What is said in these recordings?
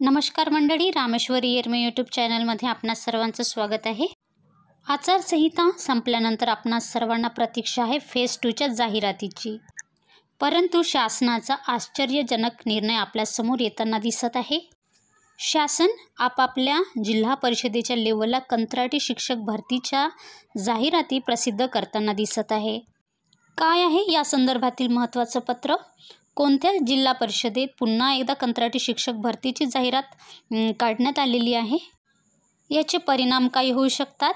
नमस्कार मंडळी, रामेश्वरी येरमे यूट्यूब चॅनलमध्ये आपणास सर्वांचं स्वागत आहे। आचारसंहिता संपल्यानंतर आपणास सर्वांना प्रतीक्षा आहे फेज 2च्या जाहिरातीची। परंतु शासनाचा आश्चर्यजनक निर्णय आपल्यासमोर येताना दिसत आहे। शासन आपापल्या जिल्हा परिषदेच्या लेवलला कंत्राटी शिक्षक भरतीच्या जाहिराती प्रसिद्ध करताना दिसत आहे। काय आहे या संदर्भातील महत्त्वाचं पत्र? कोणत्या जिल्हा परिषदेत पुन्हा एकदा कंत्राटी शिक्षक भरतीची जाहिरात काढण्यात आलेली आहे? याचे परिणाम काय होऊ शकतात?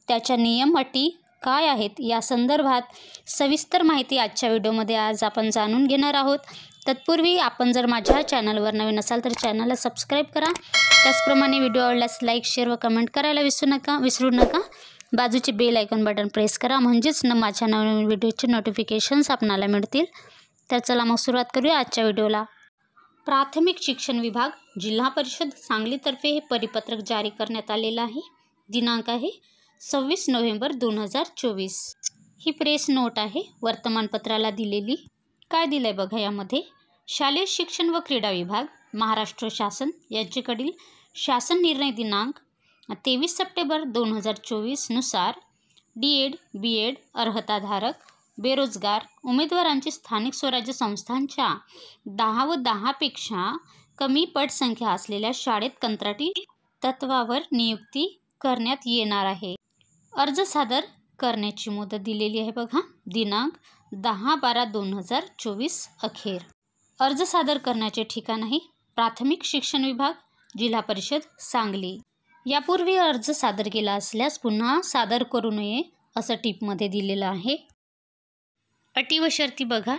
त्याच्या नियम अटी काय आहेत? या संदर्भात सविस्तर माहिती आजच्या व्हिडिओमध्ये आज आपण जाणून घेणार आहोत। तत्पूर्वी आपण जर माझ्या चॅनलवर नवीन असाल तर चॅनलला सबस्क्राईब करा। त्याचप्रमाणे व्हिडिओ आवडल्यास लाईक, शेअर व कमेंट करायला विसरू नका। बाजूचे बेल आयकॉन बटन प्रेस करा, म्हणजेच माझ्या नवीन व्हिडिओचे नोटिफिकेशन्स आपणाला मिळतील। तर चला मग सुरुवात करूया आजच्या व्हिडिओला। प्राथमिक शिक्षण विभाग जिल्हा परिषद सांगलीतर्फे हे परिपत्रक जारी करण्यात आलेलं आहे। दिनांक आहे 26 नोव्हेंबर 2024। ही प्रेस नोट आहे वर्तमानपत्राला दिलेली। काय दिलंय बघा यामध्ये? शालेय शिक्षण व क्रीडा विभाग महाराष्ट्र शासन यांच्याकडील शासन निर्णय दिनांक 23 सप्टेंबर 2024 नुसार D.Ed, B.Ed अर्हताधारक बेरोजगार उमेदवारांची स्थानिक स्वराज्य संस्थांच्या 10 व 10 पेक्षा कमी पटसंख्या असलेल्या शाळेत कंत्राटी तत्वावर नियुक्ती करण्यात येणार आहे। अर्ज सादर करण्याची मुदत दिलेली आहे बघा, दिनांक 10/12/2024 अखेर। अर्ज सादर करण्याचे ठिकाण आहे प्राथमिक शिक्षण विभाग जिल्हा परिषद सांगली। यापूर्वी अर्ज सादर केला असल्यास पुन्हा सादर करू नये असं टिपमध्ये दिलेलं आहे। अटी व शर्ती बघा।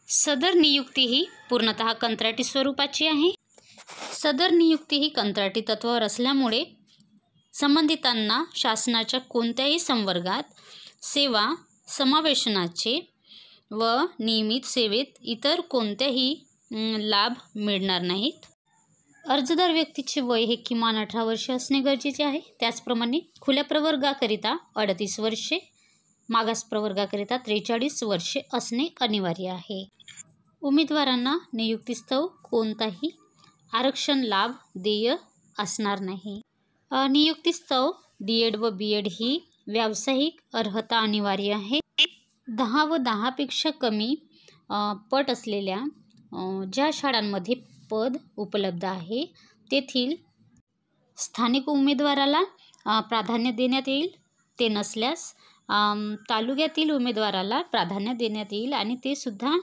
सदर नियुक्ती ही पूर्णतः कंत्राटी स्वरूपाची आहे। सदर नियुक्ती ही कंत्राटी तत्वावर असल्यामुळे संबंधितांना शासनाच्या कोणत्याही संवर्गात सेवा समावेशनाचे व नियमित सेवेत इतर कोणत्याही लाभ मिळणार नाहीत। अर्जदार व्यक्तीचे वय हे किमान 18 वर्षे असणे गरजेचे आहे। त्याचप्रमाणे खुल्या प्रवर्गाकरिता 38 वर्षे, मागास प्रवर्गाकरिता 43 वर्षे असणे अनिवार्य आहे। उमेदवारांना नियुक्तीस्तव कोणताही आरक्षण लाभ देय असणार नाही। नियुक्तीस्तव D.Ed व B.Ed ही व्यावसायिक अर्हता अनिवार्य आहे। 10 व 10 पेक्षा कमी पट असलेल्या ज्या शाळांमध्ये पद उपलब्ध आहे तेथील स्थानिक उमेदवाराला प्राधान्य देण्यात येईल। ते नसल्यास तालुक्यातील उमेदवाराला प्राधान्य देण्यात येईल आणि ते सुद्धा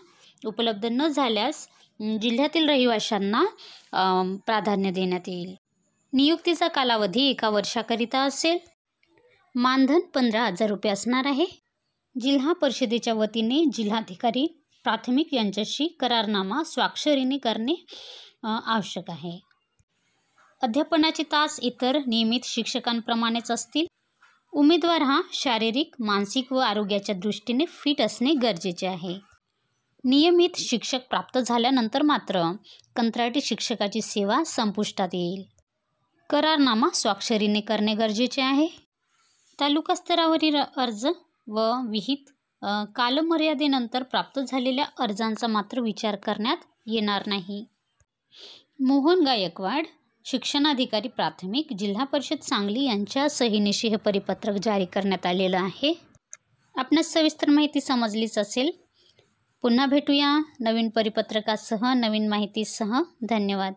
उपलब्ध न झाल्यास जिल्ह्यातील रहिवाशांना प्राधान्य देण्यात येईल। नियुक्तीचा कालावधी 1 वर्षाकरिता असेल। मानधन 15,000 रुपये असणार आहे। जिल्हा परिषदेच्या वतीने जिल्हाधिकारी प्राथमिक यांच्याशी करारनामा स्वाक्षरीने करणे आवश्यक आहे। अध्यापनाचे तास इतर नियमित शिक्षकांप्रमाणेच असतील। उमेदवार हा शारीरिक, मानसिक व आरोग्याच्या दृष्टीने फिट असणे गरजेचे आहे। नियमित शिक्षक प्राप्त झाल्यानंतर मात्र कंत्राटी शिक्षकाची सेवा संपुष्टात येईल। करारनामा स्वाक्षरीने करणे गरजेचे आहे। तालुका स्तरावरील अर्ज व विहित कालमर्यादेनंतर प्राप्त झालेल्या अर्जांचा मात्र विचार करण्यात येणार नाही। मोहन गायकवाड शिक्षणाधिकारी प्राथमिक जिल्हा परिषद सांगली यांच्या सहीनिशी हे परिपत्रक जारी करण्यात आलेलं आहे। आपणास सविस्तर माहिती समजलीच असेल। पुन्हा भेटूया नवीन परिपत्रकासह, नवीन माहितीसह। धन्यवाद।